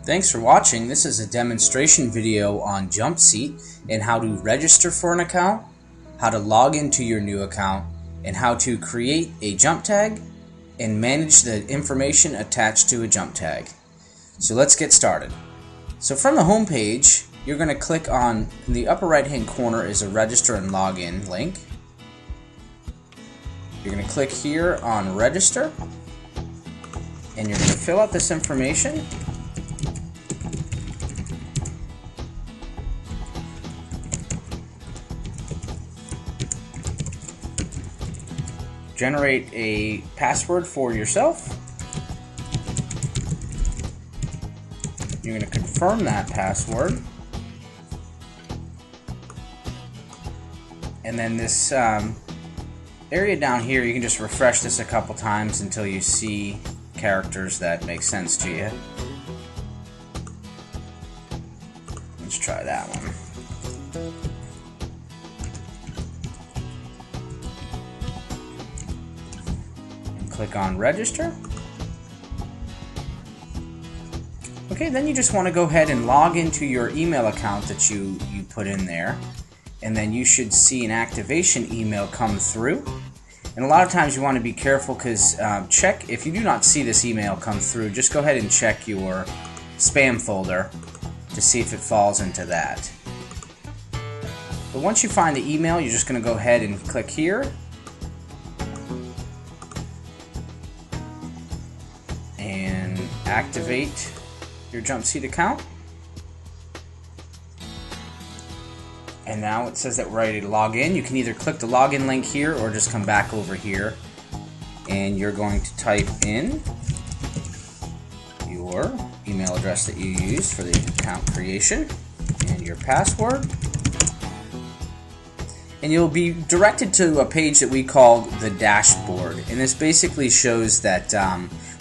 Thanks for watching. This is a demonstration video on JumpSeat and how to register for an account, how to log into your new account, and how to create a jump tag and manage the information attached to a jump tag. So let's get started. So from the home page, you're going to click on, in the upper right hand corner is a register and login link. You're going to click here on register and you're going to fill out this information. Generate a password for yourself. You're going to confirm that password. And then this area down here, you can just refresh this a couple times until you see characters that make sense to you. Let's try that one. Click on register. Okay, then you just want to go ahead and log into your email account that you put in there, and then you should see an activation email come through. And a lot of times you want to be careful because check, if you do not see this email come through, just go ahead and check your spam folder to see if it falls into that. But once you find the email, you're just going to go ahead and click here and activate your JumpSeat account. And now it says that we're ready to log in. You can either click the login link here or just come back over here and you're going to type in your email address that you used for the account creation and your password. And you'll be directed to a page that we call the dashboard, and this basically shows that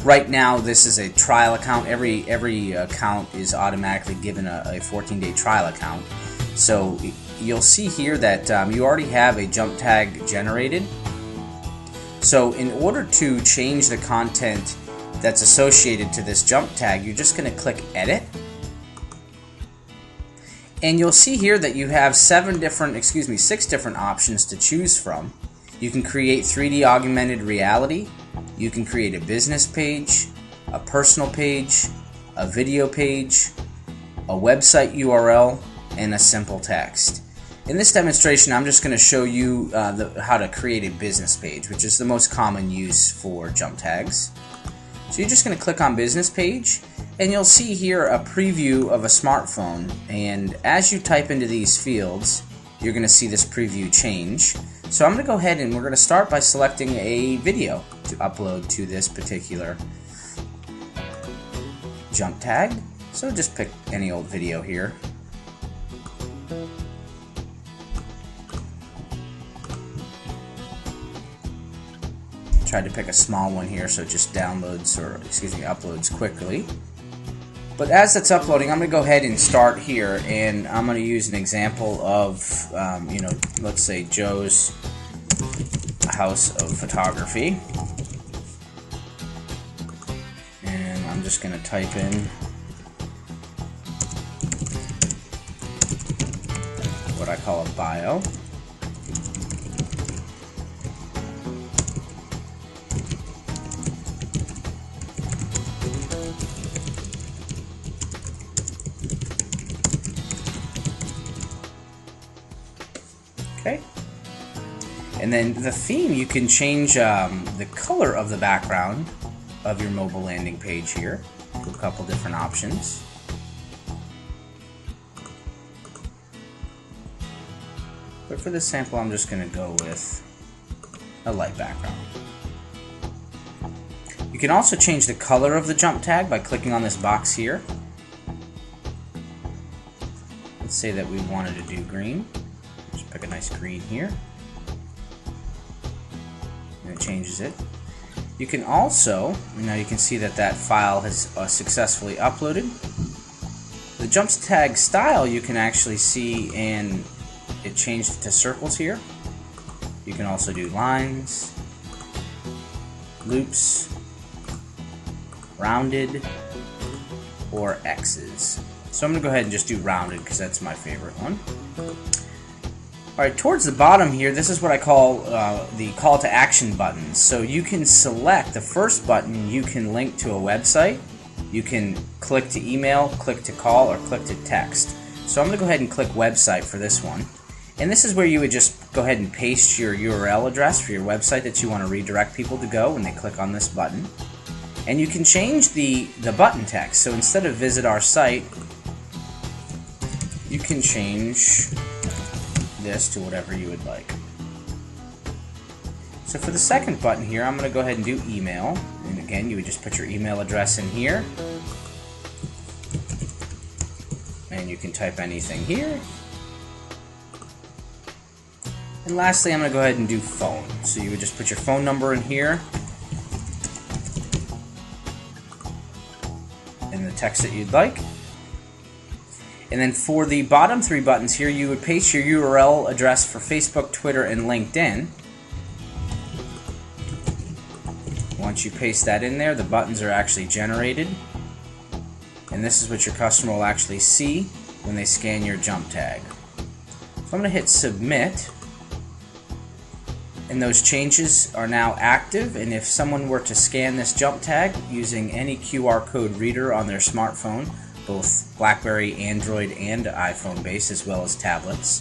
right now this is a trial account. Every account is automatically given a 14-day trial account. So you'll see here that you already have a jump tag generated. So in order to change the content that's associated to this jump tag, you're just going to click edit. And you'll see here that you have 6 different options to choose from. You can create 3D augmented reality, you can create a business page, a personal page, a video page, a website URL, and a simple text. In this demonstration, I'm just going to show you how to create a business page, which is the most common use for jump tags. So you're just going to click on business page, and you'll see here a preview of a smartphone, and as you type into these fields, you're going to see this preview change. So I'm going to go ahead and we're going to start by selecting a video to upload to this particular jump tag. So just pick any old video here. Tried to pick a small one here so it just downloads, or uploads quickly. But as it's uploading, I'm going to go ahead and start here, and I'm going to use an example of, let's say Joe's house of photography. And I'm just going to type in what I call a bio. Okay, and then the theme, you can change the color of the background of your mobile landing page here. A couple different options. But for this sample, I'm just going to go with a light background. You can also change the color of the jump tag by clicking on this box here. Let's say that we wanted to do green. Just pick a nice green here, and it changes it. You can also, now you can see that that file has successfully uploaded. The jump tag style you can actually see, and it changed to circles here. You can also do lines, loops, rounded, or X's. So I'm going to go ahead and just do rounded because that's my favorite one. Alright, towards the bottom here, this is what I call the call to action buttons. So you can select the first button, you can link to a website, you can click to email, click to call, or click to text. So I'm going to go ahead and click website for this one. And this is where you would just go ahead and paste your URL address for your website that you want to redirect people to go when they click on this button. And you can change the button text. So instead of visit our site, you can change this to whatever you would like. So for the second button here, I'm going to go ahead and do email. And again, you would just put your email address in here. And you can type anything here. And lastly, I'm going to go ahead and do phone. So you would just put your phone number in here. And the text that you'd like. And then for the bottom three buttons here, you would paste your URL address for Facebook, Twitter, and LinkedIn. Once you paste that in there, the buttons are actually generated. And this is what your customer will actually see when they scan your jump tag. So I'm going to hit submit. And those changes are now active, and if someone were to scan this jump tag using any QR code reader on their smartphone, both BlackBerry, Android, and iPhone based, as well as tablets,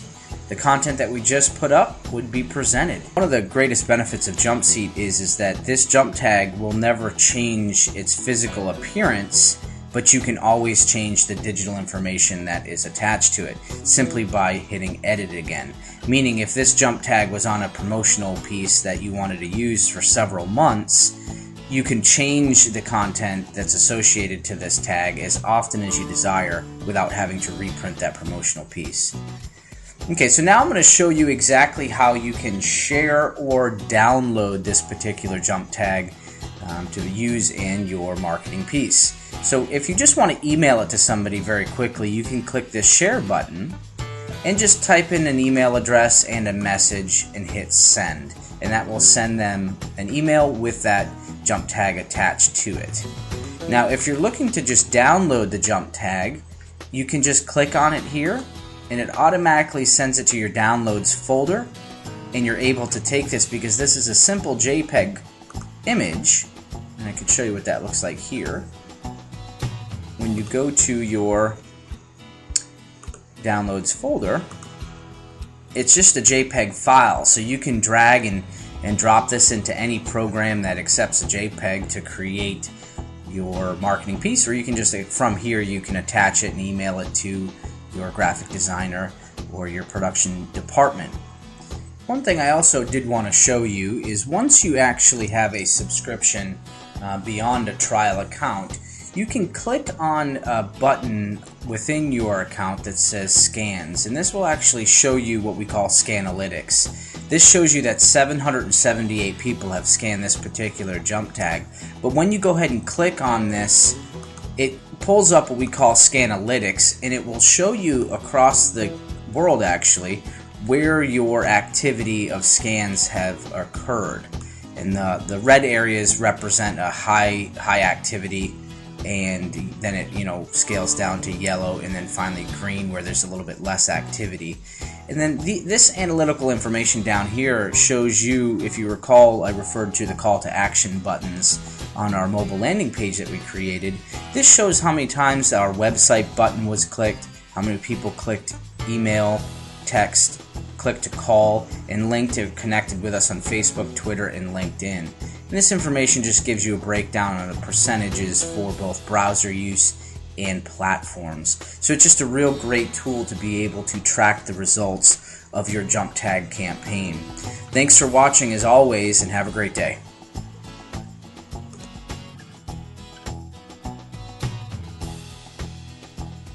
the content that we just put up would be presented. One of the greatest benefits of JumpSeat is that this jump tag will never change its physical appearance, but you can always change the digital information that is attached to it simply by hitting edit again. Meaning if this jump tag was on a promotional piece that you wanted to use for several months, you can change the content that's associated to this tag as often as you desire without having to reprint that promotional piece. Okay, so now I'm going to show you exactly how you can share or download this particular jump tag to use in your marketing piece. So if you just want to email it to somebody very quickly, you can click this share button and just type in an email address and a message and hit send. And that will send them an email with that jump tag attached to it. Now if you're looking to just download the jump tag, you can just click on it here and it automatically sends it to your downloads folder, and you're able to take this because this is a simple JPEG image, and I can show you what that looks like here. When you go to your downloads folder, it's just a JPEG file, so you can drag and drop this into any program that accepts a JPEG to create your marketing piece, or you can just, from here, you can attach it and email it to your graphic designer or your production department. One thing I also did want to show you is once you actually have a subscription beyond a trial account, you can click on a button within your account that says scans, and this will actually show you what we call Scanalytics. This shows you that 778 people have scanned this particular jump tag, but when you go ahead and click on this, it pulls up what we call Scanalytics, and it will show you across the world actually where your activity of scans have occurred. And the red areas represent a high activity, and then it scales down to yellow, and then finally green where there's a little bit less activity. And then this analytical information down here shows you, if you recall, I referred to the call to action buttons on our mobile landing page that we created. This shows how many times our website button was clicked, how many people clicked email, text, click to call, and linked or connected with us on Facebook, Twitter, and LinkedIn. And this information just gives you a breakdown on the percentages for both browser use and platforms. So it's just a real great tool to be able to track the results of your jump tag campaign. Thanks for watching as always, and have a great day.